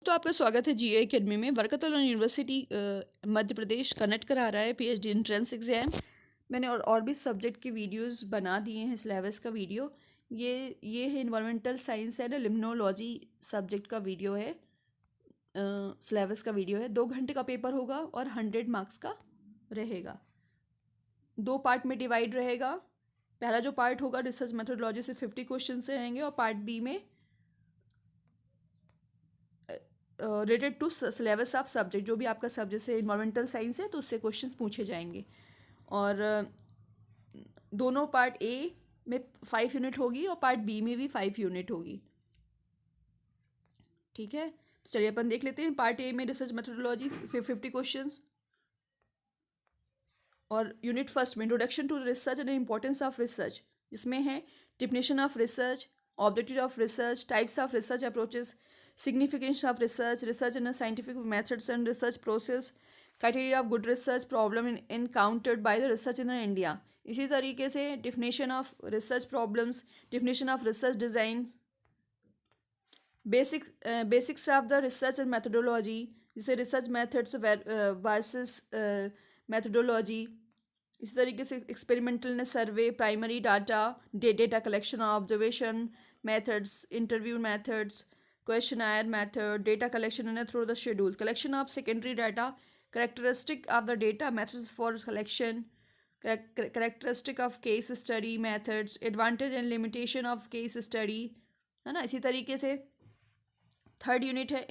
तो आपका स्वागत है जीए एकेडमी में। वर्कतुल यूनिवर्सिटी मध्य प्रदेश कनेक्ट करा रहा है पीएचडी एंट्रेंस एग्ज़ाम। मैंने और भी सब्जेक्ट के वीडियोस बना दिए हैं। सिलेबस का वीडियो ये है environmental science and limnology subject का वीडियो है। सिलेबस का वीडियो है। 2 घंटे का पेपर होगा और 100 मार्क्स का रहेगा। 2 पार्ट में डिवाइड रहेगा। पहला जो पार्ट होगा रिसर्च मेथोडोलॉजी से 50 क्वेश्चन से रहेंगे और पार्ट बी में related to syllabus of subject, जो भी आपका सब्जेक्ट से इन्वायरमेंटल साइंस है तो उससे क्वेश्चंस पूछे जाएंगे। और दोनों पार्ट ए में 5 यूनिट होगी और पार्ट बी में भी 5 यूनिट होगी। ठीक है, तो चलिए अपन देख लेते हैं। पार्ट ए में रिसर्च मेथोडोलॉजी 50 क्वेश्चंस और यूनिट फर्स्ट में introduction to research and importance of research, जिसमें है definition of research, objective of research, types of research approaches, significance of research in a scientific methods and research process, criteria of good research, problem encountered by the research in India। इसी तरीके से definition of research problems, definition of research design, basics of the research and methodology, जैसे research methods versus methodology। इसी तरीके से experimental survey, primary data, data collection, observation methods, interview methods, questionnaire method, data collection and through the schedule, collection of secondary data, characteristic of the data, methods for collection, characteristic of case study methods, advantage and limitation of case study, है ना। इसी तरीके से third unit है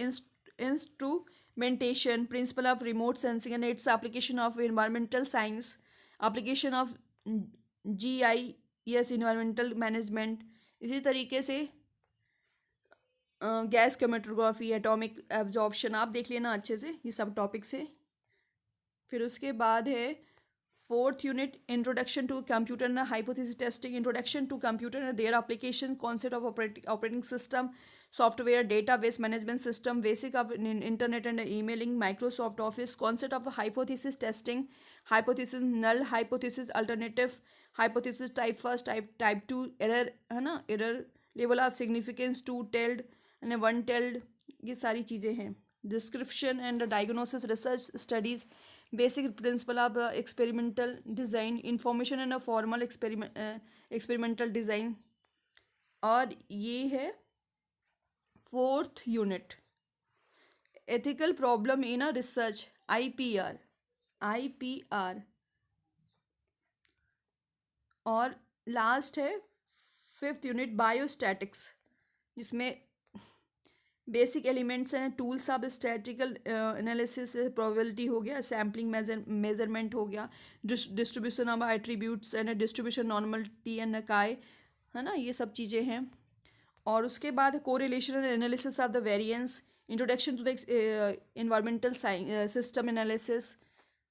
instrumentation, principle of remote sensing and its application of environmental science, application of GIS environmental management. इसी तरीके से gas chromatography, atomic absorption, आप देख लेना अच्छे से, ये सब टॉपिक से। फिर उसके बाद है fourth unit introduction to computer and hypothesis testing, introduction to computer and their application, concept of operating system, software, database management system, basic of internet and emailing, Microsoft office, concept of hypothesis testing, hypothesis null hypothesis, alternative hypothesis, type first, type two, error, है ना, error level of significance, two tailed and one tailed, ये सारी चीज़ें हैं। Description and diagnosis, research studies, basic principle of experimental design, information and formal experimental design. और ये है fourth unit, ethical problem in a research, IPR। और last है fifth unit, biostatics, जिसमें basic elements and tools of statistical analysis, probability हो गया, sampling measurement हो गया, distribution of attributes and distribution normality and काय, है ना, ये सब चीज़ें हैं। और उसके बाद correlation and analysis of the variance, introduction to the environmental system analysis,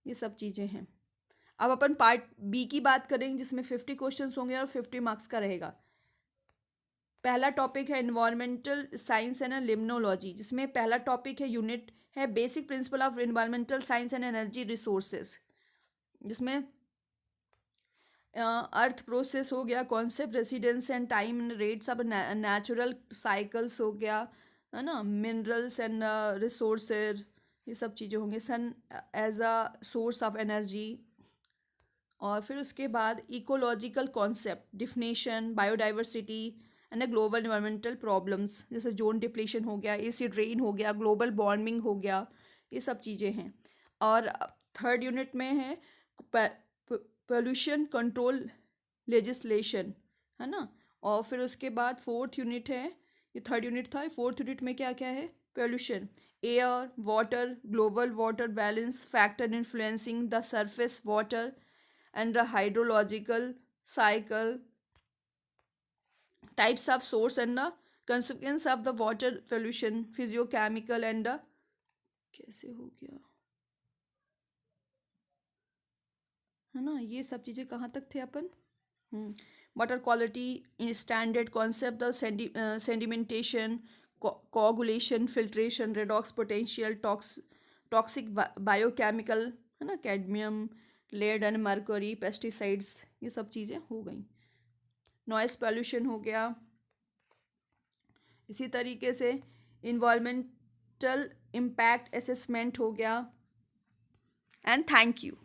ये सब चीज़ें हैं। अब अपन पार्ट बी की बात करेंगे, जिसमें 50 क्वेश्चंस होंगे और 50 मार्क्स का रहेगा। पहला टॉपिक है इन्वायरमेंटल साइंस एंड लिम्नोलॉजी, जिसमें पहला टॉपिक है, यूनिट है basic principle of environmental science and energy resources, जिसमें अर्थ प्रोसेस हो गया, concept, residence and time and rates of natural cycles हो गया, है ना, मिनरल्स एंड रिसोर्सेज, ये सब चीज़ें होंगे, sun as a source of energy. और फिर उसके बाद ecological concept, definition, biodiversity and global environmental problems, जैसे जोन डिप्लीशन हो गया, एसिड रेन हो गया, ग्लोबल वार्मिंग हो गया, ये सब चीज़ें हैं। और थर्ड यूनिट में है पोल्यूशन कंट्रोल लेजिस्लेशन, है ना। और फिर उसके बाद फोर्थ यूनिट है, ये थर्ड यूनिट था, फोर्थ यूनिट में क्या क्या है, pollution, air, water, global water balance factor influencing the surface water and the hydrological cycle, types of source and the consequence of the water pollution, physiochemical and the, कैसे हो गया, है ना, ये सब चीज़ें कहाँ तक थे अपन। Water quality standard, concept of sedimentation, coagulation, filtration, redox potential, toxic biochemical, है ना, cadmium, lead and mercury, pesticides, ये सब चीज़ें हो गई। नॉइस पॉल्यूशन हो गया। इसी तरीके से इन्वायरमेंट एनवायरमेंटल इम्पैक्ट असेसमेंट हो गया। And thank you.